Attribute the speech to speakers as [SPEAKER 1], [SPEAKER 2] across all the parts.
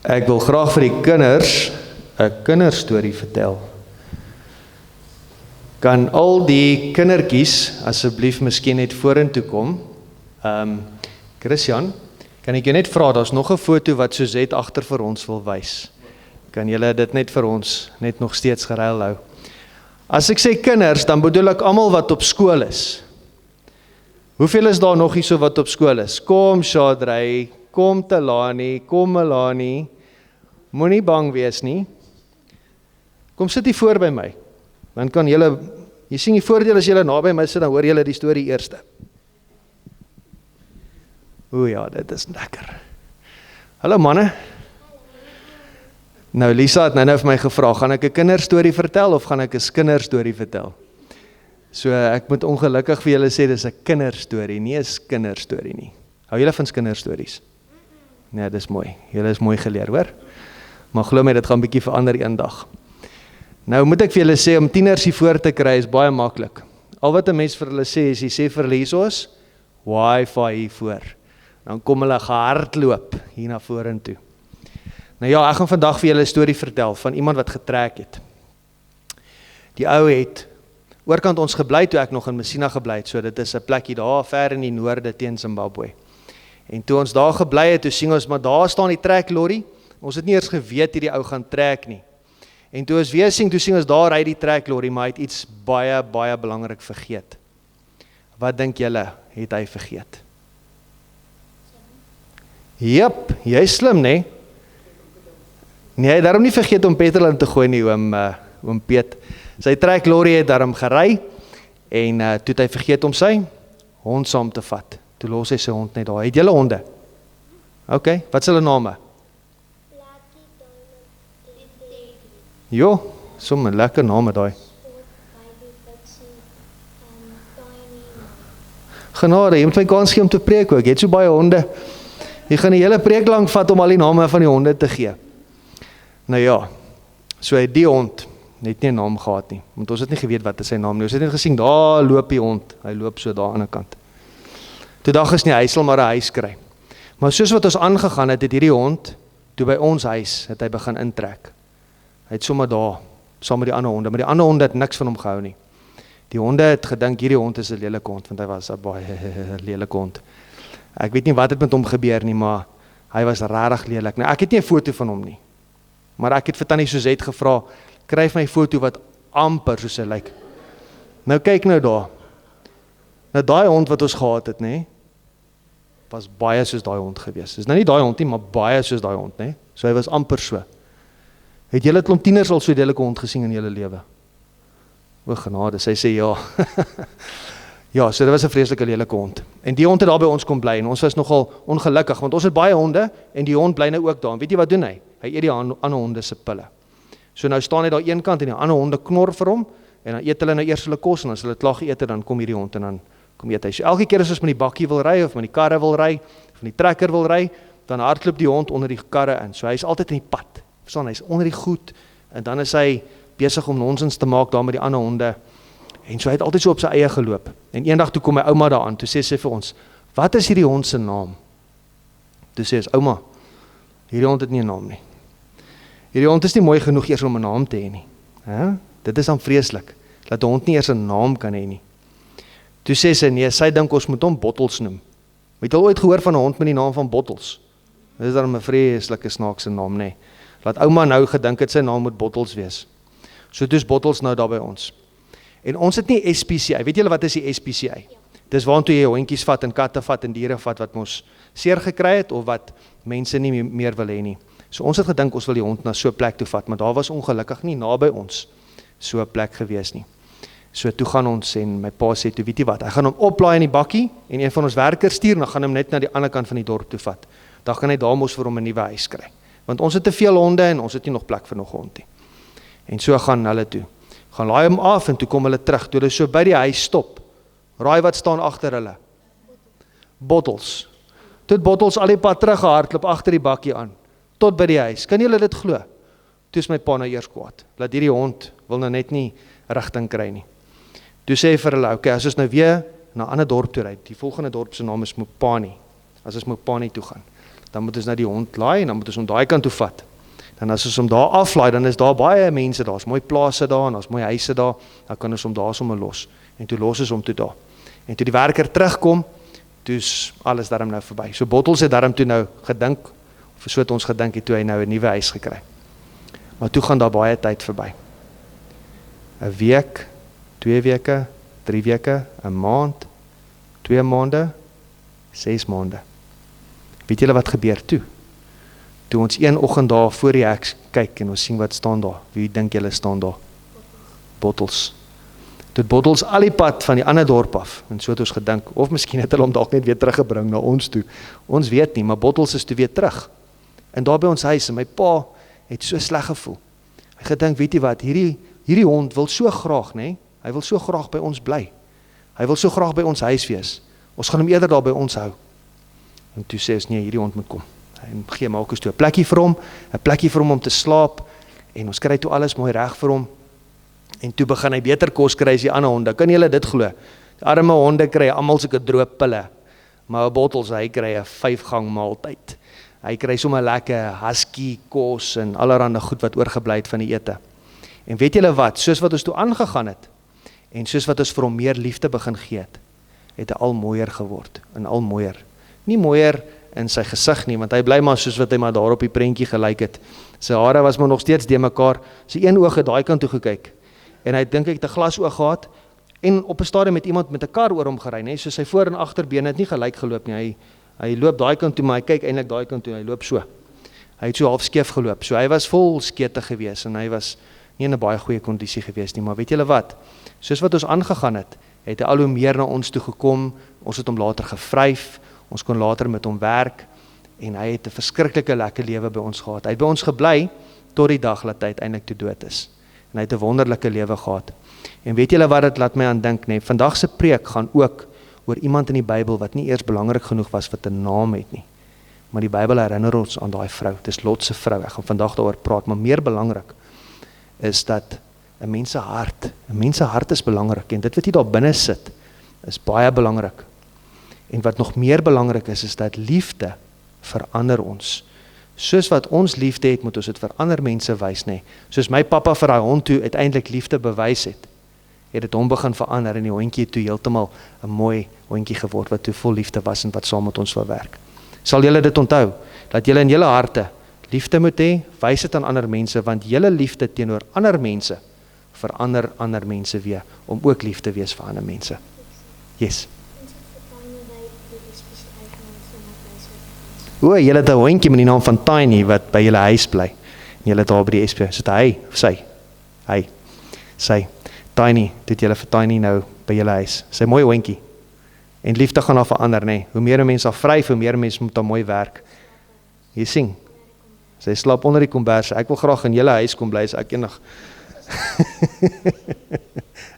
[SPEAKER 1] Ek wil graag vir die kinders 'n kinderstorie vertel. Kan al die kindertjies asseblief miskien net vorentoe kom? Christian, kan ek jou net vra, daar's nog 'n foto wat Suzette agter vir ons wil wys. Kan julle dit net vir ons net nog steeds geruil hou? As ek sê kinders, dan bedoel ek almal wat op skool is. Hoeveel is daar nog hierso wat op skool is? Kom Shadrey, kom Telani, kom Melanie. Moenie bang wees nie. Kom sit hier voor by my. Dan kan julle, jy sien die voordeel as julle naby my sit, dan hoor julle die storie eerste. O ja, dit is lekker. Hallo manne. Nou Lisa het nou vir my gevra, gaan ek 'n kinderstorie vertel of gaan ek 'n kinderstorie vertel? So ek moet ongelukkig vir julle sê, dis 'n kinderstorie, nie 'n kinderstorie nie. Hou julle van kinderstories? Nee, dis mooi. Julle is mooi geleer, hoor? Maar glo my, dit gaan 'n bietjie verander eendag. Nou moet ek vir julle sê, om tieners hier voor te kry is baie maklik. Al wat 'n mens vir hulle sê, is jy sê vir hulle hiersoos, Wi-Fi hier voor. Dan kom hulle gehardloop hier na vorentoe. Nou ja, ek gaan vandag vir julle 'n storie vertel van iemand wat getrek het. Die ou het oorkant ons gebly toe ek nog in Messina gebly het, so dit is 'n plekkie daar ver in die noorde teen Zimbabwe. En toe ons daar gebly het, toe sien ons, maar daar staan die treklorry. Ons het nie eers geweet hierdie ou gaan trek nie. En toe ons weer sien, toe sien ons daar ry die treklorry, maar hy het iets baie, baie belangrik vergeet. Wat dink julle, het hy vergeet? Jep, jy is slim, nee? Nee, hy het daarom nie vergeet om petrol in te gooi nie, oom Piet. Sy treklorry het daarom gery, en toe het hy vergeet om sy hond saam te vat. Toe los hy sy hond net daar. Het julle honde? Ok, wat is hulle name? Jo, sommer lekker name daai. Genade, jy moet my kans gee om te preek ook. Jy het so baie honde. Jy gaan die hele preek lang vat om al die name van die honde te gee. Nou ja, so het die hond net nie 'n naam gehad nie, want ons het nie geweet wat is sy naam nie. Ons het net gesien, daar loop die hond. Hy loop so daar aan die kant. Toe dag is nie, hy sal maar 'n huis kry. Maar soos wat ons aangegaan het, het hierdie hond, toe by ons huis, het hy begin intrek. Hy het sommer daar, saam met die ander honde, maar die ander honde het niks van hom gehou nie. Die honde het gedink, hierdie hond is 'n lelike hond, want hy was 'n baie lelike hond. Ek weet nie wat het met hom gebeur nie, maar hy was regtig lelik. Nou, ek het nie 'n foto van hom nie, maar ek het vir Tannie Suzette gevra, kry my foto wat amper soos hy lyk. Nou kyk nou daar. Nou daai hond wat ons gehad het, nê, was baie soos daai hond gewees. Dis nou nie daai hond nie, maar baie soos daai hond, nê. So hy was amper so. Het julle klomp tieners al so 'n lelike hond gesien in julle lewe? O genade, sy sê ja. Ja, so dit was 'n vreeslike lelike hond. En die hond het daar by ons kom bly en ons was nogal ongelukkig, want ons het baie honde en die hond bly nou ook daar. En weet jy wat doen hy? Hy eet die ander honde se pille. So nou staan hy daar een kant en die ander honde knor vir hom en dan eet hulle nou eers hulle kos en as hulle klaar geëet het, dan kom hierdie hond en dan kom eet hy. So elke keer as ons met die bakkie wil ry of met die karre wil ry, of met die trekker wil ry, dan hardloop die hond onder die karre in. So hy is altyd in die pad. Verstaan, hy is onder die goed en dan is hy besig om nonsens te maak daar met die ander honde. En so hy het altyd so op sy eie geloop. En eendag toe kom my ouma daar aan, toe sê sy vir ons, wat is hierdie hond se naam? Toe sê ons, ouma, hierdie hond het nie 'n naam nie. Hierdie hond is nie mooi genoeg eers om 'n naam te hê nie. Dit is dan vreeslik, dat 'n hond nie eers 'n naam kan hê nie. Toe sê sy, nee, sy dink ons moet hom Bottles noem. Het jy al ooit gehoor van 'n hond met die naam van Bottles? Dit is dan 'n vreeslike snaakse naam, nê. Laat ouma nou gedink het sy naam moet Bottles wees. So toe is Bottles nou daar by ons. En ons het nie SPCA, weet julle wat is die SPCA? Dis waartoe jy hondjies vat en katte vat en diere vat wat ons seer gekry het of wat mense nie meer wil hê nie. So ons het gedink ons wil die hond na so 'n plek toe vat, maar daar was ongelukkig nie naby ons so 'n plek gewees nie. So toe gaan ons en my pa sê, toe weet jy wat, hy gaan hom oplaai in die bakkie en een van ons werkers stuur en dan gaan hom net na die ander kant van die dorp toe vat. Dan gaan hy daar mos vir hom 'n nuwe huis kry. Want ons het te veel honde en ons het nie nog plek vir nog 'n hond nie. En so gaan hulle toe. Gaan laai hom af en toe kom hulle terug. Toe hulle so by die huis stop. Raai wat staan agter hulle? Bottles. Toe het Bottles al die pad teruggehardloop agter die bakkie aan. Tot by die huis. Kan julle dit glo? Toe is my pa nou eers kwaad. Laat hierdie hond wil nou net nie rigting kry nie. Toe sê hy vir hulle, okay, as ons nou weer na 'n ander dorp toe ry, die volgende dorp se naam is Mopani. As ons Mopani toe gaan, dan moet ons na die hond laai, en dan moet ons hom daai kant toe vat. En as ons hom daar aflaai, dan is daar baie mense, daar's mooi plase daar, en daar's mooi huise daar, dan kan ons hom daar sommer los. En toe los ons hom toe daar. En toe die werker terugkom, toe is alles daarom nou verby. So Bottles het daarom toe nou gedink, of so het ons gedink, het toe hy nou 'n nuwe huis gekry. Maar toe gaan daar baie tyd verby. 'n week, 2 weke, 3 weke, 'n maand, 2 maande, 6 maande. Weet julle wat gebeur toe? Toe ons een oggend daar voor die hek kyk en ons sien wat staan daar. Wie dink julle staan daar? Bottles. Toe Bottles al die pad van die ander dorp af, en so het ons gedink, of miskien het hulle hom dalk net weer teruggebring na ons toe. Ons weet nie, maar Bottles is toe weer terug. En daar by ons huis, en my pa het so sleg gevoel. Hy gedink, weet jy wat, hierdie hond wil so graag, nee? Hy wil so graag by ons bly. Hy wil so graag by ons huis wees. Ons gaan hom eerder daar by ons hou. En toe sê ons, nee, hierdie hond moet kom. En gee maak ons toe 'n plekkie vir hom, 'n plekkie vir hom om te slaap, en ons kry toe alles mooi reg vir hom. En toe begin hy beter kos kry as die ander honde. Kan julle dit glo? Die arme honde kry almal sulke droë pille, maar Bottles, hy kry 'n 5-gang maaltyd. Hy kry sommer lekker husky kos en allerhande goed wat oorgebly het van die ete. En weet julle wat, soos wat ons toe aangegaan het, en soos wat ons vir hom meer liefde begin gee het hy al mooier geword, en al mooier. Nie mooier in sy gesig nie, want hy bly maar soos wat hy maar daar op die prentjie gelyk het. Sy hare was maar nog steeds de mekaar, sy een oog het daai kant toe gekyk, en hy dink hy het 'n glasoog gehad, en op 'n stadium met iemand met 'n kar oor hom gery, nee, so sy voor- en agterbeen het nie gelyk geloop nie, hy loop daai kant toe, maar hy kyk eintlik daai kant toe, hy loop so. Hy het so half skeef geloop, so hy was vol skete gewees, en hy was nie in 'n baie goeie kondisie gewees nie, maar weet julle wat, soos wat ons aangegaan het hy al hoe meer na ons toe gekom, ons het hom later gevryf, ons kon later met hom werk, en hy het 'n verskriklike lekker lewe by ons gehad. Hy het by ons gebly, tot die dag dat hy uiteindelik toe dood is. En hy het 'n wonderlike lewe gehad. En weet julle wat dit laat my aan dink, nee, vandag se preek gaan ook oor iemand in die Bybel, wat nie eers belangrik genoeg was wat 'n naam het nie. Maar die Bybel herinner ons aan daai vrou, dis Lot se vrou, ek gaan vandag daaroor praat, maar meer belangrik, is dat 'n mens se hart is belangrik, en dit wat jy daar binne sit, is baie belangrik. En wat nog meer belangrik is dat liefde verander ons. Soos wat ons liefde het, moet ons dit vir ander mense wys, nee. Soos my pappa vir daai hond toe uiteindelik liefde bewys het dit hom begin verander, en die hondjie toe heeltemal 'n mooi hondjie geword, wat toe vol liefde was, en wat saam met ons wil werk. Sal julle dit onthou, dat julle in julle harte liefde moet hê, wys dit aan ander mense, want julle liefde teenoor ander mense, verander ander mense weer, om ook lief te wees vir ander mense. Yes. O, julle het 'n hondjie met die naam van Tiny, wat by julle huis bly. En julle het daar by die SP, is dit hy, of sy, Tiny, dit julle vir Tiny nou by julle huis. Sy mooi hondjie. En liefde gaan daar verander, nee. Hoe meer 'n mens daar vryf, hoe meer 'n mens moet daar mooi werk. Jy sien, sy slaap onder die kombers, ek wil graag in julle huis kom bly, as ek enig.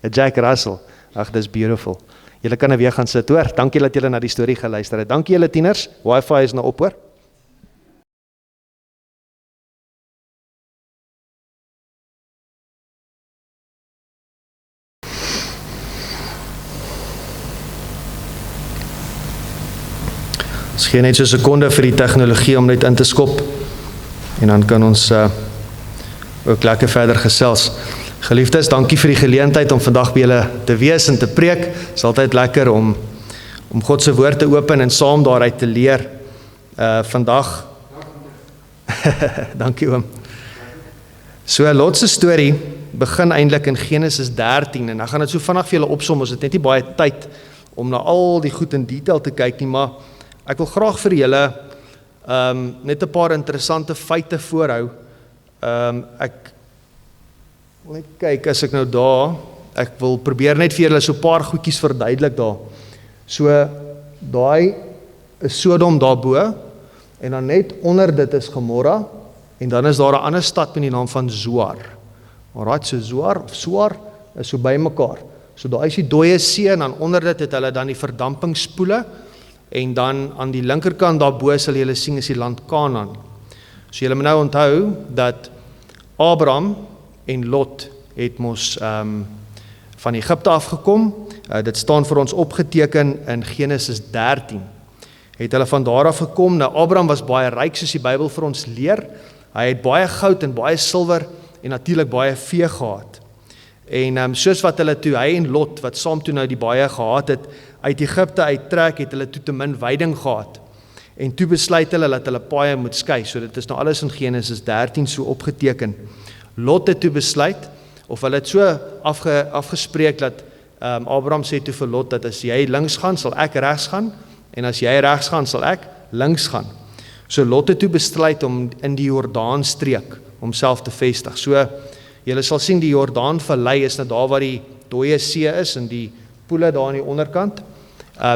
[SPEAKER 1] 'n Jack Russell, ag, dis beautiful. Julle kan weer gaan sit, hoor. Dankie dat julle na die storie geluister het. Dankie julle tieners, wifi is nou op, hoor. Ons gee net so 'n sekonde vir die tegnologie om net in te skop, en dan kan ons ook lekker verder gesels. Geliefdes, dankie vir die geleentheid om vandag by julle te wees en te preek. Het is altyd lekker om God se woord te open en saam daaruit te leer. Vandag, dankie oom. So Lot se storie begin eintlik in Genesis 13, en ek gaan dit so vinnig vir julle opsom, ons het net nie baie tyd om na al die goed in detail te kyk nie, maar ek wil graag vir julle net 'n paar interessante feite voorhou. Ek wil net kyk, as ek nou daar, ek wil probeer net vir julle so 'n paar goedjies verduidelik daar. So, daai is Sodom daarbo, en dan net onder dit is Gomorra, en dan is daar 'n ander stad met die naam van Zoar. Alright, so Zoar of Soar is so by mekaar. So daar is die dooie see, en dan onder dit het hulle dan die verdampingspoele, en dan aan die linkerkant daarbo sal julle sien is die land Kanaan. So julle moet nou onthou dat Abraham en Lot het mos van Egipte afgekom. Dit staan vir ons opgeteken in Genesis 13. het hulle van daar af gekom. Nou Abraham was baie ryk, soos die Bybel vir ons leer. Hy het baie goud en baie silwer en natuurlik baie vee gehad. En soos wat hulle toe, hy en Lot, wat saam toe nou die baie gehad het, uit Egipte uittrek, het hulle toe te min veiding gehad. En toe besluit hulle dat hulle paaie moet skei. So dit is nou alles in Genesis 13 so opgeteken. Lot het toe besluit, of hulle het so afgespreek dat Abraham sê toe vir Lot, dat as jy links gaan, sal ek regs gaan, en as jy regs gaan, sal ek links gaan. So Lot het toe besluit om in die Jordaan streek, om self te vestig. So, julle sal sien die Jordaanvallei is nou daar waar die dooie see is, en die poele daar aan die onderkant.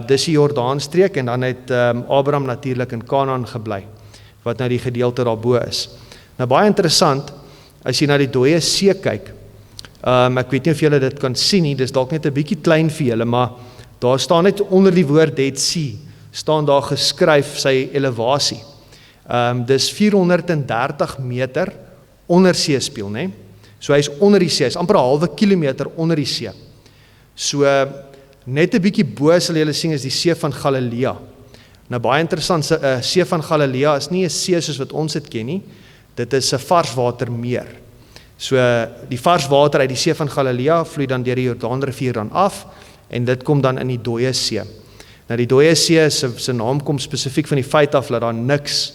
[SPEAKER 1] Dis die Jordaanstreek, en dan het Abraham natuurlik in Kanaan gebly, wat nou die gedeelte daarbo is. Nou baie interessant, as jy na die dooie see kyk, ek weet nie of julle dit kan sien nie, dis dalk net 'n bietjie klein vir julle, maar daar staan net onder die woord Dead Sea, staan daar geskryf sy elevasie. Dis 430 meter onder seespieël, né? So hy is onder die see, hy is amper 'n halwe kilometer onder die see. So net 'n bietjie bo sal julle sien is die see van Galilea. Nou baie interessant, see van Galilea is nie 'n see soos wat ons dit ken nie, dit is 'n varswatermeer. So die varswater uit die see van Galilea vloei dan deur die Jordaanrivier dan af, en dit kom dan in die dooie see. Nou die dooie see se naam kom spesifiek van die feit af dat daar niks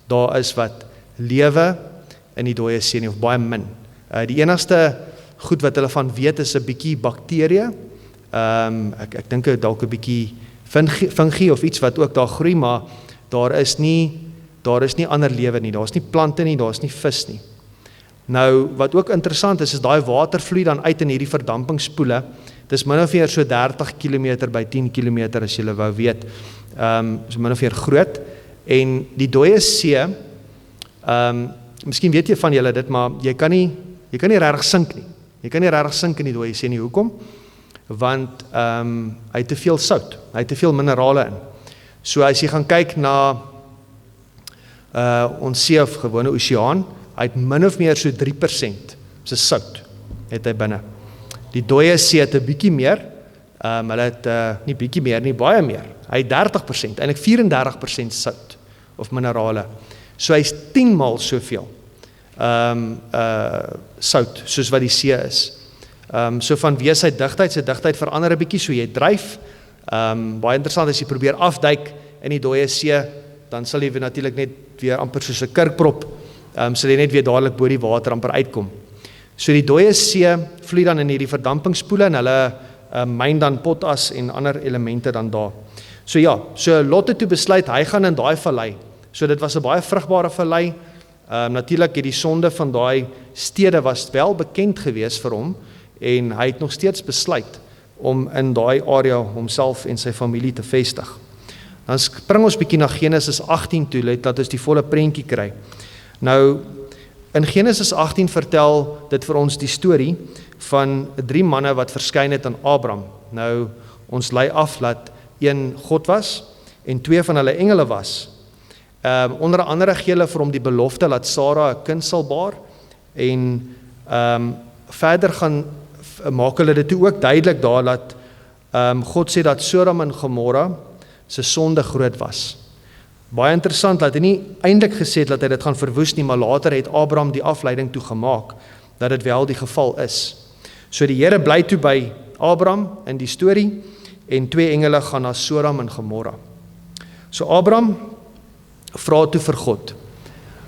[SPEAKER 1] daar is wat lewe in die dooie see nie, of baie min. Die enigste goed wat hulle van weet is 'n bietjie bakterieë. Ek dink dalk 'n bietjie fungie of iets wat ook daar groei, maar daar is nie ander lewe nie, daar is nie plante nie, daar is nie vis nie. Nou, wat ook interessant is daai water vloei dan uit in hierdie verdampingspoele. Dis min of meer so 30 km by 10 km as julle wou weet. So min of meer groot. En die dooie see, miskien weet jy van julle dit, maar jy kan nie regtig sink nie. Jy kan nie regtig sink in die dooie see nie. Hoekom? Want hy het te veel sout, hy het te veel minerale in. So as jy gaan kyk na ons see of gewone oseaan, hy het min of meer so 3% se sout het hy binne. Die dooie see het 'n bietjie meer, hulle het nie bietjie meer nie, baie meer. Hy het 30%, eintlik 34% sout of minerale. So hy's 10 maal soveel sout soos wat die see is. So vanweë sy digtheid verander 'n bietjie, so jy dryf. Baie interessant as jy probeer afduik in die dooie see, dan sal jy natuurlik net weer amper soos 'n kurkprop, sal jy net weer dadelik bo die water amper uitkom. So die dooie see vloei dan in hierdie verdampingspoele, en hulle myn dan potas en ander elemente dan daar. So ja, so Lot het toe besluit, hy gaan in daai vallei. So dit was 'n baie vrugbare vallei. Natuurlik het die sonde van daai stede was wel bekend gewees vir hom, en hy het nog steeds besluit om in daai area homself en sy familie te vestig. Dan spring ons bietjie na Genesis 18 toe, laat ons die volle prentjie kry. Nou, in Genesis 18 vertel dit vir ons die storie van 3 manne wat verskyn het aan Abraham. Nou, ons lei af dat 1 God was en 2 van hulle engele was. Onder andere gee hulle vir hom die belofte dat Sara 'n kind sal baar, en verder gaan maak hulle dit toe ook duidelik daar dat God sê dat Sodom en Gomorra se sonde groot was. Baie interessant dat hy nie eintlik gesê het dat hy dit gaan verwoes nie, maar later het Abraham die afleiding toe gemaak dat dit wel die geval is. So die Here bly toe by Abraham in die storie, en 2 engele gaan na Sodom en Gomorra. So Abraham vra toe vir God,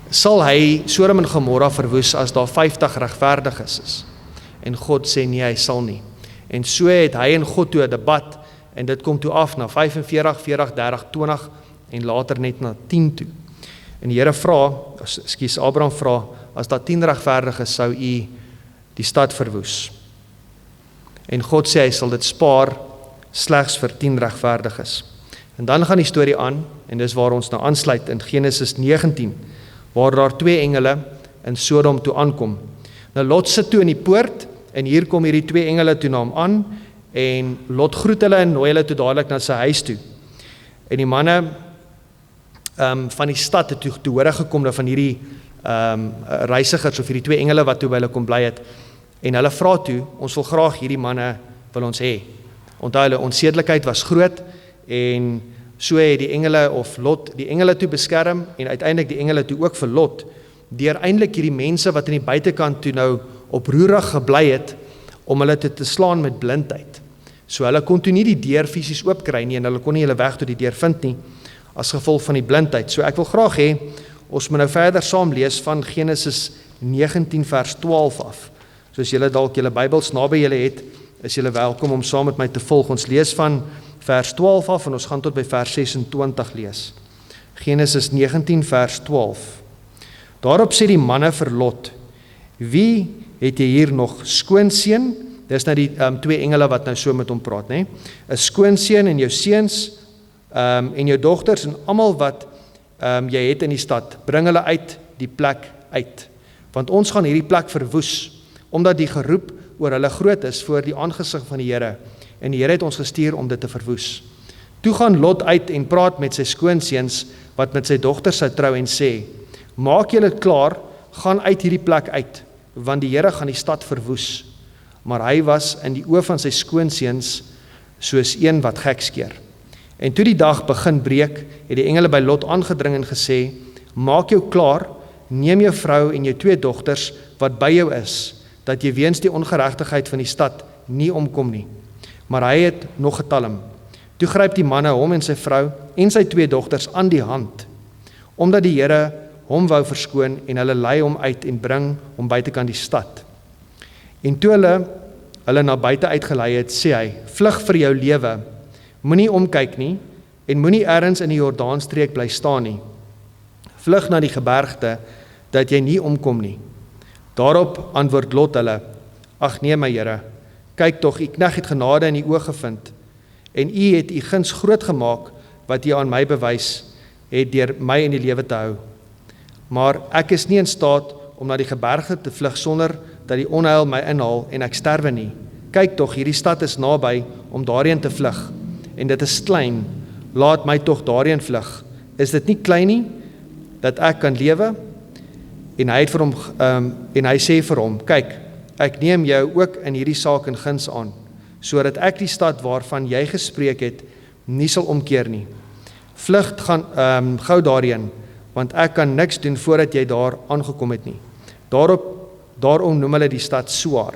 [SPEAKER 1] sal hy Sodom en Gomorra verwoes as daar 50 regverdiges is? En God sê nee, hy sal nie. En so het hy en God toe 'n debat, en dit kom toe af na 45, 40, 30, 20 en later net na 10 toe. En die Here Abraham vra, as daar 10 regverdiges sou u die stad verwoes. En God sê hy sal dit spaar slegs vir 10 regverdiges. En dan gaan die storie aan, en dis waar ons nou aansluit in Genesis 19, waar daar 2 engele in Sodom toe aankom. Nou Lot sit toe in die poort, en hier kom hierdie 2 engele toe na hom aan, en Lot groet hulle en nooi hulle toe dadelik na sy huis toe. En die manne van die stad het toe hore gekom van hierdie reisigers of hierdie 2 engele wat toe by hulle kom bly het. En hulle vra toe, ons wil graag hierdie manne wil ons hê. Onthou hulle onsedelikheid was groot, en So het die engele of Lot die engele toe beskerm en uiteindelik die engele toe ook vir Lot, deur eintlik hierdie mense wat in die buitekant toe nou oproerig gebly het, om hulle te slaan met blindheid. So hulle kon toe nie die deur fisies oopkry nie en hulle kon nie hulle weg tot die deur vind nie, as gevolg van die blindheid. So ek wil graag hê, ons moet nou verder saam lees van Genesis 19 vers 12 af. So as julle dalk julle Bybels naby julle het, is julle welkom om saam met my te volg. Ons lees van vers 12 af en ons gaan tot by vers 26 lees. Genesis 19 vers 12. Daarop sê die manne vir Lot: Wie het jy hier nog skoonseun? Dis nou die twee engele wat nou so met hom praat, né? 'n skoonseun en jou seuns en jou dogters en almal wat jy het in die stad, bring hulle uit die plek uit. Want ons gaan hierdie plek verwoes, omdat die geroep oor hulle groot is voor die aangesig van die Here, en die Here het ons gestuur om dit te verwoes. Toe gaan Lot uit en praat met sy skoonseuns wat met sy dogters sou trou en sê: Maak julle klaar, gaan uit hierdie plek uit, want die Here gaan die stad verwoes. Maar hy was in die oë van sy skoonseuns soos een wat gek skeer. En toe die dag begin breek, het die engele by Lot aangedring en gesê: Maak jou klaar, neem jou vrou en jou twee dogters wat by jou is, dat jy weens die ongeregtigheid van die stad nie omkom nie. Maar hy het nog getalm. Toe gryp die manne hom en sy vrou en sy twee dogters aan die hand, omdat die Here hom wou verskoon, en hulle lei hom uit en bring hom buitekant die stad. En toe hulle na buite uitgelei het, sê hy: Vlug vir jou lewe, moenie omkyk nie, en moenie ergens in die Jordaanstreek bly staan nie. Vlug na die gebergte, dat jy nie omkom nie. Daarop antwoord Lot hulle: Ag nee my Here, kyk tog, u knegt het genade in u oë gevind, en u het u guns groot gemaak, wat u aan my bewys het deur my in die lewe te hou. Maar ek is nie in staat om na die gebergte te vlug sonder dat die onheil my inhaal en ek sterwe nie. Kyk tog, hierdie stad is naby om daarheen te vlug, en dit is klein, laat my tog daarheen vlug. Is dit nie klein nie, dat ek kan lewe? En hy sê vir hom: Kyk, ek neem jou ook in hierdie saak in guns aan, sodat ek die stad waarvan jy gespreek het, nie sal omkeer nie. Vlug gaan gou daarheen, want ek kan niks doen voordat jy daar aangekom het nie. Daarom noem hulle die stad Soar,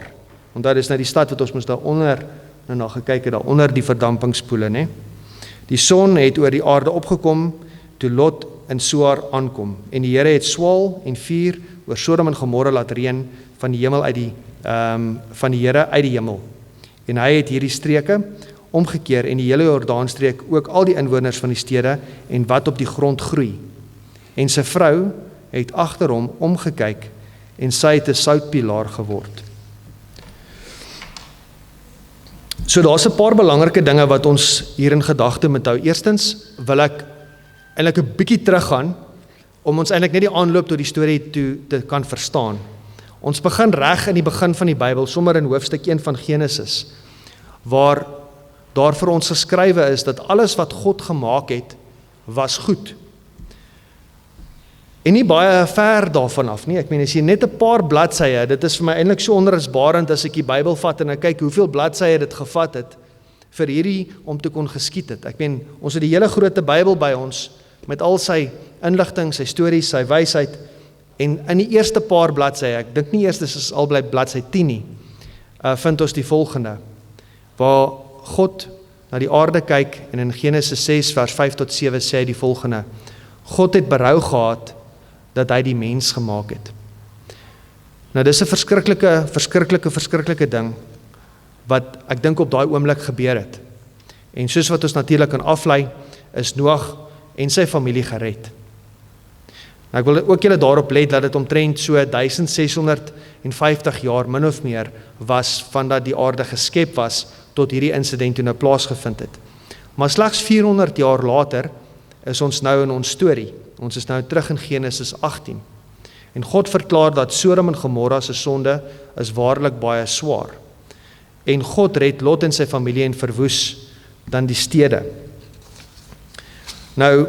[SPEAKER 1] want dit is nou die stad wat ons moes daaronder na gekyk het, daaronder die verdampingspoele, né? Die son het oor die aarde opgekom toe Lot in Soar aankom, en die Here het swaal en vuur oor Sodom en Gomorra laat reën van die hemel van die Here uit die hemel. En hy het hierdie streke omgekeer, en die hele Jordaanstreek, ook al die inwoners van die stede en wat op die grond groei. En sy vrou het agter hom omgekyk, en sy het 'n soutpilaar geword. So daar's 'n paar belangrike dinge wat ons hier in gedagte moet hou. Eerstens wil ek eintlik 'n bietjie teruggaan, om ons eintlik net die aanloop tot die storie toe te kan verstaan. Ons begin reg in die begin van die Bybel, sommer in hoofstuk 1 van Genesis, waar daar vir ons geskrywe is dat alles wat God gemaak het, was goed. En nie baie ver daarvan af nie. Ek meen, as jy net 'n paar bladsye, dit is vir my eintlik so onrusbarend as ek die Bybel vat en ek kyk hoeveel bladsye dit gevat het vir hierdie om te kon geskied het. Ek meen, ons het die hele groot Bybel by ons met al sy inligting, sy stories, sy wysheid, en in die eerste paar bladsye, ek dink nie eers is al by bladsy 10 nie, vind ons die volgende, waar God na die aarde kyk, en in Genesis 6 vers 5 tot 7 sê hy die volgende: God het berou gehad dat hy die mens gemaak het. Nou dis 'n verskriklike ding wat ek dink op daai oomblik gebeur het. En soos wat ons natuurlik kan aflei, is Noag en sy familie gered. Nou ek wil ook julle daarop let dat dit omtrent so 1650 jaar min of meer was van dat die aarde geskep was tot hierdie insident toe nou plaasgevind het. Maar slegs 400 jaar later is ons nou in ons storie. Ons is nou terug in Genesis 18. En God verklaar dat Sodom en Gomorra se sonde is waarlik baie swaar. En God red Lot en sy familie en verwoes dan die stede. Nou,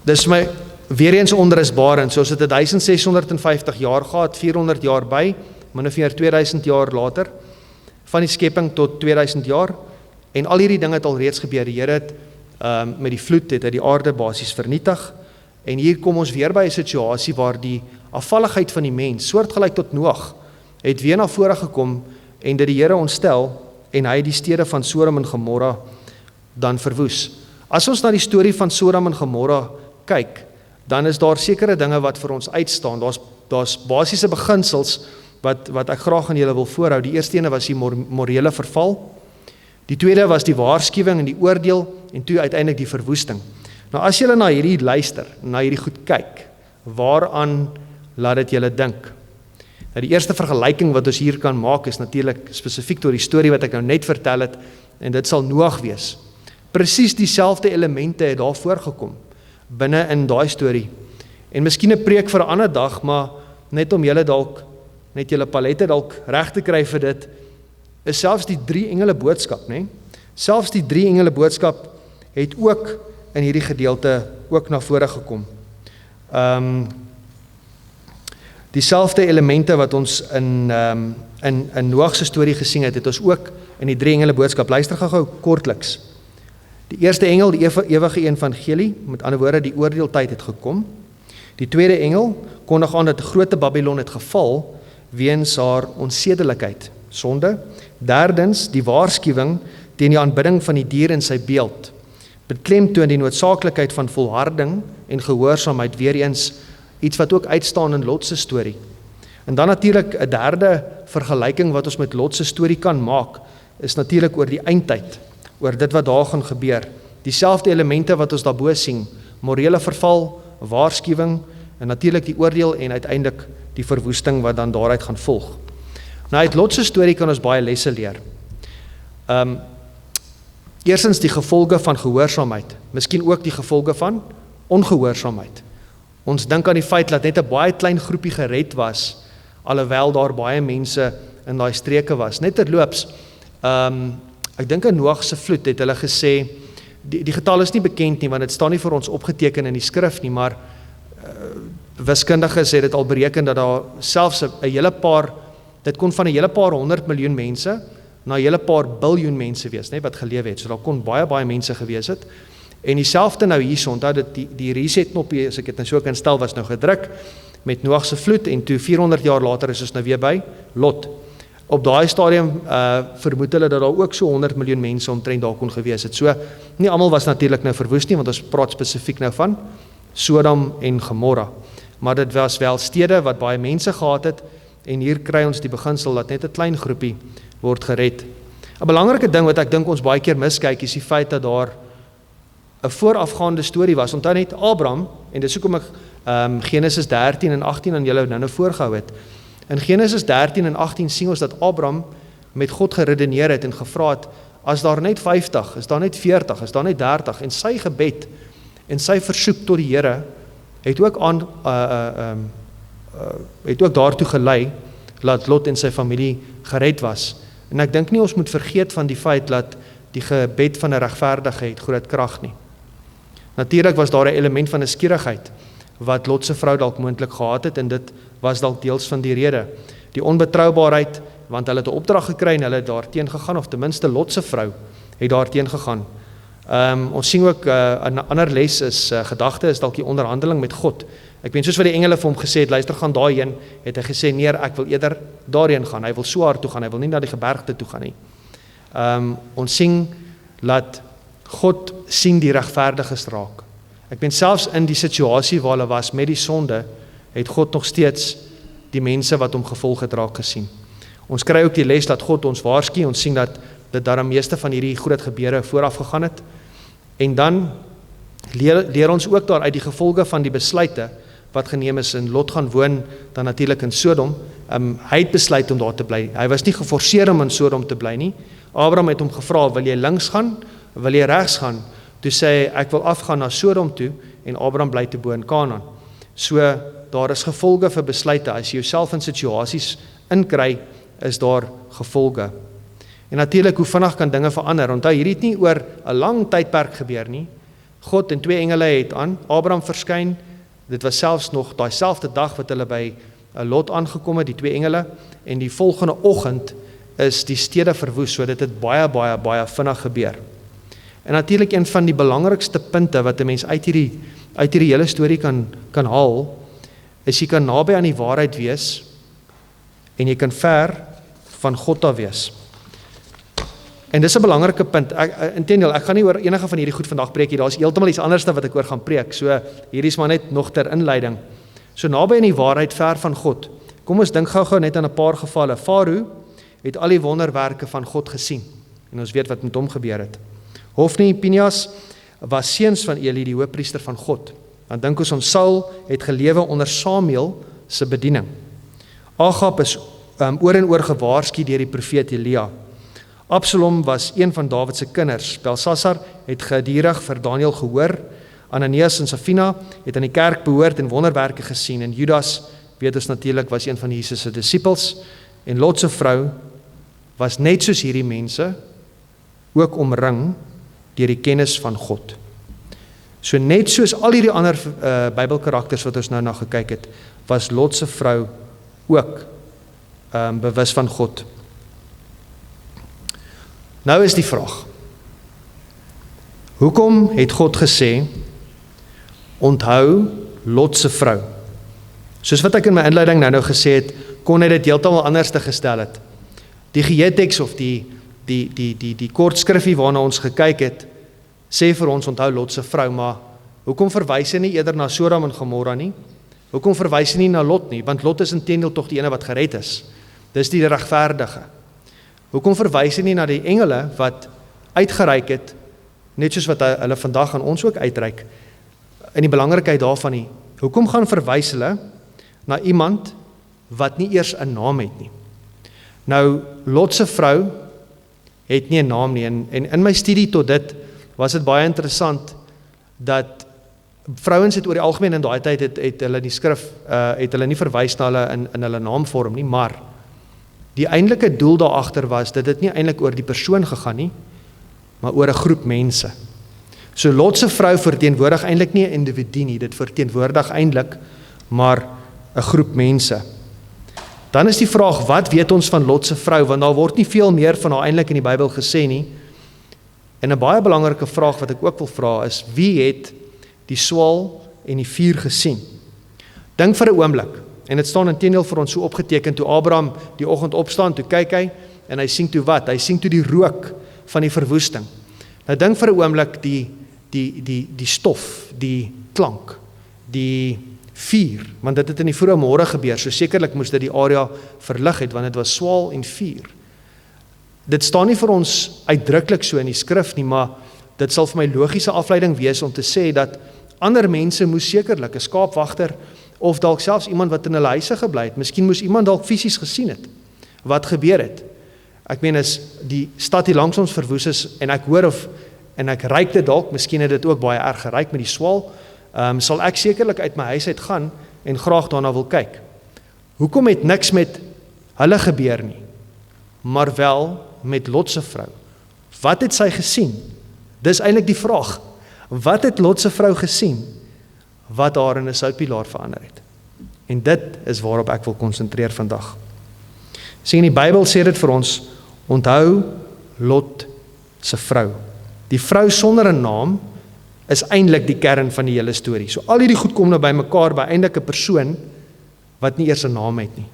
[SPEAKER 1] dis my weer eens onrusbarend, soos dit 1650 jaar gehad, 400 jaar by, min of meer 2000 jaar later, van die skepping tot 2000 jaar, en al hierdie dinge het al reeds gebeur. Die Here het Met die vloed het hy die aarde basies vernietig. En hier kom ons weer by 'n situasie waar die afvalligheid van die mens, soortgelyk tot Noag, het weer na vore gekom en dit die Here ontstel en hy die stede van Sodom en Gomorra dan verwoes. As ons na die storie van Sodom en Gomorra kyk, dan is daar sekere dinge wat vir ons uitstaan. Daar's basiese beginsels wat ek graag aan julle wil voorhou. Die eerste ene was die morele verval. Die tweede was die waarskuwing en die oordeel en toe uiteindelik die verwoesting. Nou as julle na hierdie luister, na hierdie goed kyk, waaraan laat dit julle dink? Nou die eerste vergelyking wat ons hier kan maak is natuurlik spesifiek tot die storie wat ek nou net vertel het, en dit sal Noag wees. Presies dieselfde elemente het daar voorgekom binne in daai storie. En miskien 'n preek vir 'n ander dag, maar net om julle dalk net julle palette dalk reg te kry vir dit, is selfs die 3 engele boodskap, né? Selfs die 3 engele boodskap het ook in hierdie gedeelte ook na vore gekom. Dieselfde elemente wat ons in Noag se storie gesien het ons ook in die 3 engele boodskap. Luister gou kortliks. Die eerste engel, die ewige evangelie, met ander woorde, die oordeeltyd het gekom. Die tweede engel kondig aan dat die groot Babylon het geval weens haar onsedelikheid, sonde. Derdens, die waarskuwing teen die aanbidding van die dier in sy beeld. Beklemtoon die noodsaaklikheid van volharding en gehoorsaamheid, weer eens iets wat ook uitstaan in Lot se storie. En dan natuurlik 'n derde vergelyking wat ons met Lot se storie kan maak, is natuurlik oor die eindtyd, oor dit wat daar gaan gebeur. Dieselfde elemente wat ons daarbo sien, morele verval, waarskuwing, en natuurlik die oordeel en uiteindelik die verwoesting wat dan daaruit gaan volg. Nou uit Lot se storie kan ons baie lesse leer. Eerstens die gevolge van gehoorsaamheid, miskien ook die gevolge van ongehoorsaamheid. Ons dink aan die feit dat net 'n baie klein groepie gered was, alhoewel daar baie mense in daai streke was. Net terloops, ek dink in Noag se vloed het hulle gesê, die getal is nie bekend nie, want dit staan nie vir ons opgeteken in die skrif nie, maar wiskundiges het dit al bereken dat daar selfs 'n hele paar, dit kon van 'n hele paar 100 miljoen mense na 'n hele paar biljoen mense wees, wat gelewe het. So daar kon baie mense gewees het. En dieselfde nou hierso, onthou dat die reset knoppie, as ek dit nou so kan stel, was nou gedruk met Noag se vloed en toe 400 jaar later is ons nou weer by Lot. Op daai stadium vermoed hulle dat daar ook so 100 miljoen mense omtrent daar kon gewees het. So nie almal was natuurlik nou verwoes nie, want ons praat spesifiek nou van Sodom en Gomorra. Maar dit was wel stede wat baie mense gehad het, en hier kry ons die beginsel dat net 'n klein groepie word gered. 'n Belangrike ding wat ek dink ons baie keer miskyk, is die feit dat daar 'n voorafgaande storie was. Onthou net Abraham, en dis hoekom ek Genesis 13 en 18 aan julle nou voorgehou het. In Genesis 13 en 18 sien ons dat Abraham met God geredeneer het en gevra het, as daar net 50, is daar net 40, is daar net 30, en sy gebed en sy versoek tot die Here het ook daartoe gelei dat Lot en sy familie gered was. En ek dink nie ons moet vergeet van die feit dat die gebed van 'n regverdige het groot krag nie. Natuurlik was daar 'n element van 'n skierigheid wat Lot se vrou dalk moontlik gehad het, en dit was dalk deels van die rede. Die onbetroubaarheid, want hulle het 'n opdrag gekry en hulle het daarteen gegaan, of ten minste Lot se vrou het daarteen gegaan. Ons sien ook 'n ander les is gedagte is dalk die onderhandeling met God. Ek weet soos wat die engele vir hom gesê het, luister, gaan daarheen, het hy gesê, nee, ek wil eerder daarheen gaan. Hy wil so hard toe gaan, hy wil nie na die gebergte toe gaan nie. Ons sien dat God sien die regverdiges raak. Ek ben selfs in die situasie waar hulle was met die sonde, het God nog steeds die mense wat hom gevolg het raak gesien. Ons kry ook die les dat God ons waarsku, ons sien dat dit daar meeste van hierdie groot gebeure vooraf gegaan het. En dan leer ons ook daar uit die gevolge van die besluite wat geneem is, en Lot gaan woon dan natuurlik in Sodom. Hy het besluit om daar te bly. Hy was nie geforseer om in Sodom te bly nie. Abraham het hom gevra, wil jy links gaan, wil jy regs gaan? Toe sê hy, ek wil afgaan na Sodom toe, en Abraham bly te bo in Kanaan. So, daar is gevolge vir besluite. As jy jouself in situasies inkry, is daar gevolge. En natuurlik, hoe vinnig kan dinge verander? Onthou, hierdie het nie oor 'n lang tydperk gebeur nie. God en 2 engele het aan Abraham verskyn. Dit was selfs nog daai selfde dag wat hulle by Lot aangekom het, die 2 engele, en die volgende oggend is die stede verwoes, so dit het baie vinnig gebeur. En natuurlik een van die belangrikste punte wat 'n mens uit hierdie hele storie kan haal, is jy kan naby aan die waarheid wees en jy kan ver van God af wees. En dis 'n belangrike punt. Inteendeel, ek gaan nie oor enige van hierdie goed vandag preek nie. Daar's heeltemal iets anders wat ek oor gaan preek. So hierdie is maar net nog ter inleiding. So naby aan die waarheid, ver van God. Kom ons dink gou-gou net aan 'n paar gevalle. Farao het al die wonderwerke van God gesien en ons weet wat met hom gebeur het. Hofni en Pinjas was seuns van Eli, die hoofpriester van God. Dan dink ons Saul het gelewe onder Samuel se bediening. Agab is oor en oor gewaarsku deur die profeet Elia. Absalom was een van Dawid se kinders. Belsassar het gedurig vir Daniël gehoor. Ananias en Safina het aan die kerk behoort en wonderwerke gesien. En Judas, weet ons natuurlik, was een van Jesus se disippels. En Lot se vrou was net soos hierdie mense ook omring deur die kennis van God. So net soos al hierdie ander Bybelkarakters wat ons nou na gekyk het, was Lot se vrou ook bewus van God. Nou is die vraag, hoekom het God gesê, onthou Lot se vrou? Soos wat ek in my inleiding nou gesê het, kon hy dit heeltemal anders te gestel het. Die geëteks of die kort skrifgie waarna ons gekyk het, sê vir ons onthou Lot se vrou, maar hoekom verwys hy nie eerder na Sodom en Gomorra nie? Hoekom verwys hy nie na Lot nie? Want Lot is inteendeel tog die ene wat gered is. Dis die regverdige. Hoekom verwys hy nie na die engele wat uitgereik het, net soos wat hulle vandag aan ons ook uitreik, in die belangrikheid daarvan nie? Hoekom gaan verwys hulle na iemand wat nie eers 'n naam het nie? Nou, Lot se vrou het nie 'n naam nie, en in my studie tot dit, was dit baie interessant, dat vrouens het oor die algemeen in daai tyd, het hulle die skrif, het hulle nie verwys na hulle in hulle naamvorm nie, maar die eintlike doel daarachter was, dat dit nie eintlik oor die persoon gegaan nie, maar oor 'n groep mense. So Lot se vrou verteenwoordig eintlik nie 'n individu nie, dit verteenwoordig eintlik maar 'n groep mense. Dan is die vraag, wat weet ons van Lot se vrou? Want daar word nie veel meer van haar eintlik in die Bybel gesê nie. En 'n baie belangrike vraag wat ek ook wil vra is, wie het die swaal en die vuur gesien? Dink vir 'n oomblik, en dit staan inteendeel vir ons so opgeteken, toe Abraham die oggend opstaan, toe kyk hy, en hy sien toe wat? Hy sien toe die rook van die verwoesting. Nou dink vir 'n oomblik die stof, die klank, die vuur, want dit het in die vroeë môre gebeur, so sekerlik moes dit die area verlig het, want dit was swaal en vuur. Dit staan nie vir ons uitdruklik so in die skrif nie, maar dit sal vir my logiese afleiding wees om te sê dat ander mense moes sekerlik, 'n skaapwagter, of dalk selfs iemand wat in hulle huise gebly het, miskien moes iemand dalk fisies gesien het, wat gebeur het. Ek meen, as die stad hier langs ons verwoes is, en ek hoor en ek ruik dit dalk, miskien het dit ook baie erg geruik met die swaal, sal ek sekerlik uit my huis uit gaan, en graag daarna wil kyk. Hoekom het niks met hulle gebeur nie, maar wel met Lot se vrou? Wat het sy gesien? Dis eintlik die vraag. Wat het Lot se vrou gesien, wat haar in 'n soutpilaar verander het? En dit is waarop ek wil konsentreer vandag. Sien, die Bybel sê dit vir ons, onthou Lot se vrou. Die vrou sonder 'n naam is eintlik die kern van die hele storie. So al hierdie goed kom nou by mekaar by eintlik 'n persoon wat nie eers 'n naam het nie.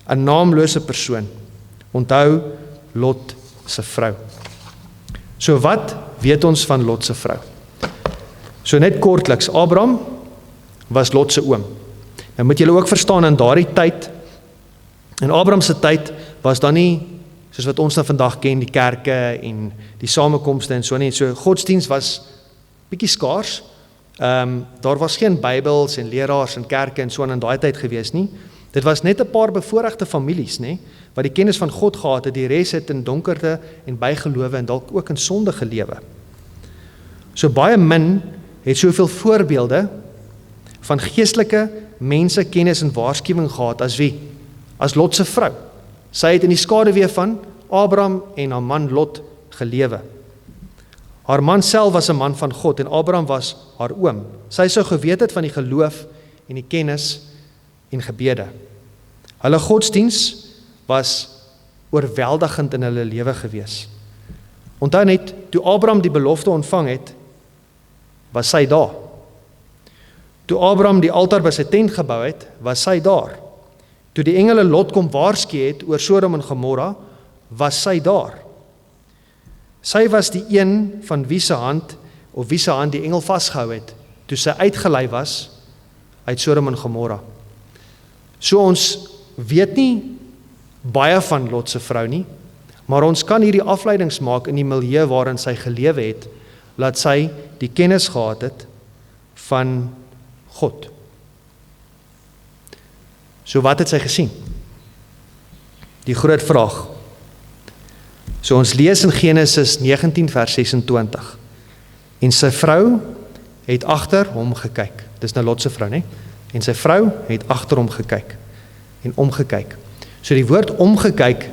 [SPEAKER 1] 'n Naamlose persoon. Onthou Lot se vrou. So wat weet ons van Lot se vrou? So net kortliks, Abraham was Lot se oom. Nou moet julle ook verstaan, in daardie tyd, in Abraham se tyd, was daar nie, soos wat ons nou vandag ken, die kerke en die samekomste en so nie. So godsdiens was bietjie skaars. Daar was geen Bybels en leraars en kerke en so in daai tyd gewees nie. Dit was net 'n paar bevoorregte families, nê, wat die kennis van God gehad het, die res het in donkerte en bygelowe en dalk ook in sonde gelewe. So baie min het soveel voorbeelde van geestelike mense kennis en waarskuwing gehad as wie? As Lot se vrou. Sy het in die skaduwee van Abraham en haar man Lot gelewe. Haar man self was 'n man van God en Abraham was haar oom. Sy sou geweet het van die geloof en die kennis en gebede. Hulle godsdiens was oorweldigend in hulle lewe gewees. Onthou net, toe Abraham die belofte ontvang het, was sy daar. Toe Abraham die altaar by sy tent gebou het, was sy daar. Toe die engele Lot kom waarsku het oor Sodom en Gomorra, was sy daar. Sy was die een van wie se hand die engel vasgehou het, toe sy uitgelei was uit Sodom en Gomorra. So ons weet nie baie van Lot se vrou nie, maar ons kan hierdie afleidings maak in die milieu waarin sy gelewe het, laat sy die kennis gehad het van God. So wat het sy gesien? Die groot vraag. So ons lees in Genesis 19 vers 26. En sy vrou het agter hom gekyk. Dis nou Lot se vrou, né? En sy vrou het agter hom gekyk en omgekyk. So die woord omgekyk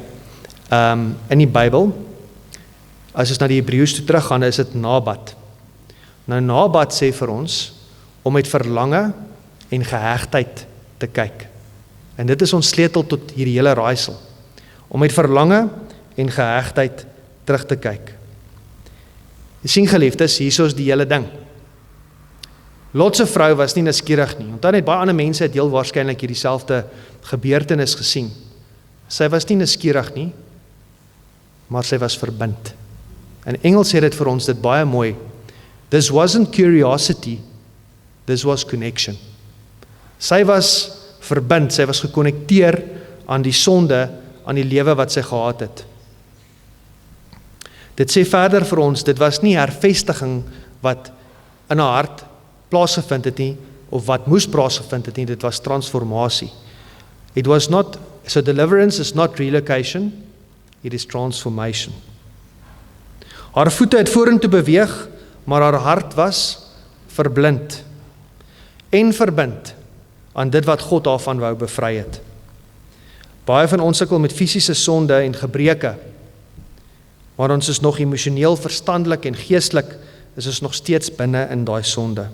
[SPEAKER 1] in die Bybel, as ons na die Hebreëus toe teruggaan, is dit nabat. Nou nabat sê vir ons om met verlange en gehegtheid te kyk. En dit is ons sleutel tot hierdie hele raaisel. Om met verlange en gehegtheid terug te kyk. Jy sien geliefdes, hier is die hele ding. Lot se vrou was nie nuuskierig nie. Onthou net baie ander mense het heel waarskynlik hierdie selfde gebeurtenis gesien. Sy was nie nuuskierig nie, maar sy was verbind. In Engels sê dit vir ons dit baie mooi. This wasn't curiosity, this was connection. Sy was verbind, sy was gekonnekteer aan die sonde, aan die lewe wat sy gehad het. Dit sê verder vir ons, dit was nie hervestiging wat in haar hart plaasgevind het nie, of wat moes plaasgevind het nie, dit was transformasie. It was not, so deliverance is not relocation, it is transformation. Haar voete het vorentoe beweeg, maar haar hart was verblind en verbind aan dit wat God daarvan wou bevry het. Baie van ons sukkel met fisiese sonde en gebreke, maar ons is nog emosioneel, verstandelik en geestelik, is ons nog steeds binne in daai sonde.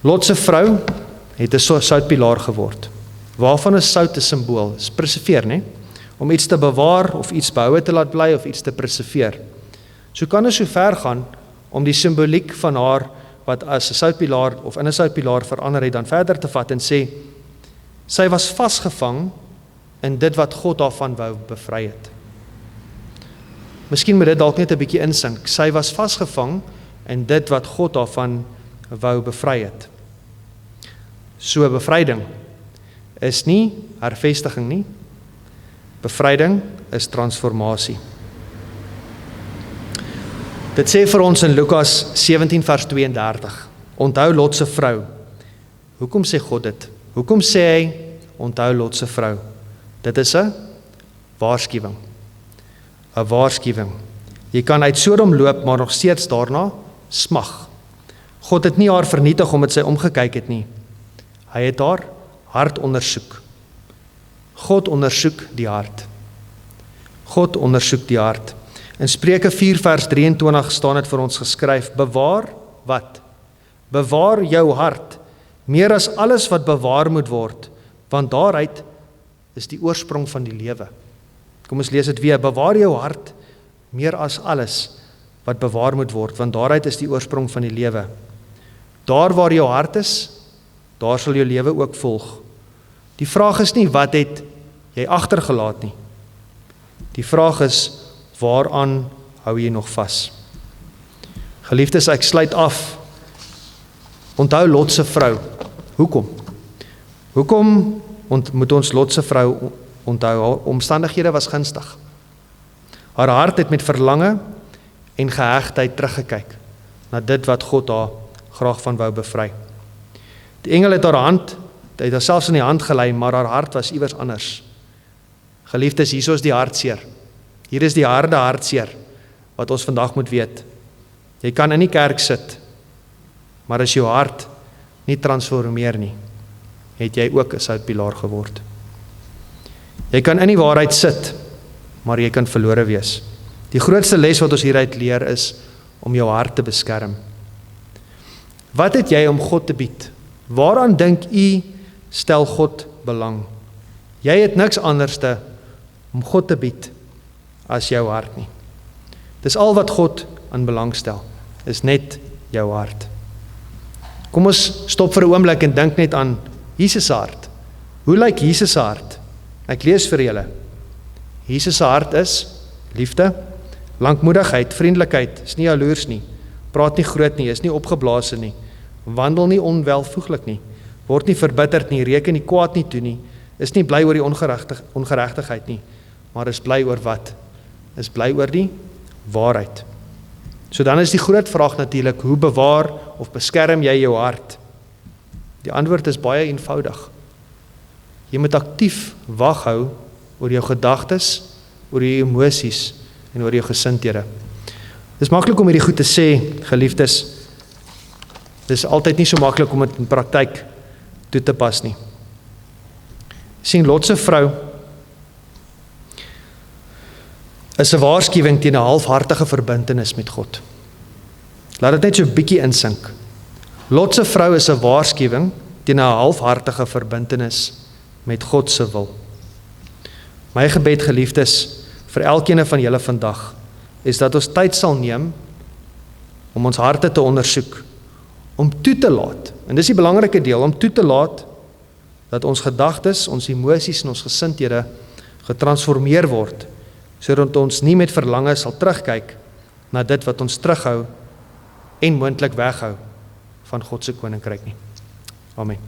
[SPEAKER 1] Lot se vrou het 'n soutpilaar geword. Waarvan is sout 'n simbool? Is preserveer, né? Om iets te bewaar of iets behoue te laat bly of iets te preserveer. So kan ons so ver gaan om die simboliek van haar wat as 'n soutpilaar of in 'n soutpilaar verander het dan verder te vat en sê sy was vasgevang in dit wat God daarvan wou bevry het. Miskien moet dit dalk net 'n bietjie insink. Sy was vasgevang in dit wat God daarvan wou bevry het. So bevryding is nie hervestiging nie. Bevryding is transformasie. Dit sê vir ons in Lukas 17 vers 32. Onthou Lot se vrou. Hoekom sê God dit? Hoekom sê hy onthou Lot se vrou? Dit is 'n waarskuwing. 'n Waarskuwing. Jy kan uit Sodom loop, maar nog steeds daarna smag. God het nie haar vernietig omdat sy omgekyk het nie. Hy het haar hart ondersoek. God ondersoek die hart. God ondersoek die hart. In Spreuke 4 vers 23 staan dit vir ons geskryf, bewaar wat? Bewaar jou hart, meer as alles wat bewaar moet word, want daaruit is die oorsprong van die lewe. Kom ons lees dit weer, bewaar jou hart, meer as alles wat bewaar moet word, want daaruit is die oorsprong van die lewe. Daar waar jou hart is, daar sal jou lewe ook volg. Die vraag is nie, wat het jy agtergelaat nie. Die vraag is, waaraan hou jy nog vas? Geliefdes, ek sluit af. Onthou Lot se vrou. Hoekom? Hoekom moet ons Lot se vrou onthou? Haar omstandighede was gunstig. Haar hart het met verlange en gehegtheid teruggekyk na dit wat God haar graag van wou bevry. Die engel het haar selfs in die hand gelei, maar haar hart was iewers anders. Geliefdes, hier is die hartseer. Hier is die harde hartseer wat ons vandag moet weet. Jy kan in die kerk sit, maar as jou hart nie transformeer nie, het jy ook 'n soutpilaar geword. Jy kan in die waarheid sit, maar jy kan verlore wees. Die grootste les wat ons hieruit leer is om jou hart te beskerm. Wat het jy om God te bied? Waaraan dink u stel God belang? Jy het niks anderste om God te bied as jou hart nie. Dis al wat God aan belang stel, is net jou hart. Kom ons stop vir 'n oomblik en dink net aan Jesus se hart. Hoe lyk Jesus se hart? Ek lees vir julle. Jesus se hart is liefde, lankmoedigheid, vriendelikheid, is nie jaloers nie, praat nie groot nie, is nie opgeblaase nie, wandel nie onwelvoeglik nie, word nie verbitterd nie, reken nie kwaad nie toe nie, is nie bly oor die ongeregtigheid nie, maar is bly oor wat? Is bly oor die waarheid. So dan is die groot vraag natuurlik, hoe bewaar of beskerm jy jou hart? Die antwoord is baie eenvoudig. Jy moet aktief wag hou oor jou gedagtes, oor jou emosies en oor jou gesindhede. Dis maklik om hierdie goed te sê, geliefdes. Dis altyd nie so maklik om dit in praktyk toe te pas nie. Sien, Lot se vrou is 'n waarskuwing teen 'n halfhartige verbintenis met God. Laat dit net so 'n bietjie insink. Lot se vrou is 'n waarskuwing teen 'n halfhartige verbintenis met God se wil. My gebed, geliefdes, vir elkeen van julle vandag, is dat ons tyd sal neem om ons harte te ondersoek, om toe te laat, en dis die belangrike deel, om toe te laat dat ons gedagtes, ons emosies en ons gesindhede getransformeer word, sodat ons nie met verlange sal terugkyk na dit wat ons terughou en moontlik weghou van God se koninkryk nie. Amen.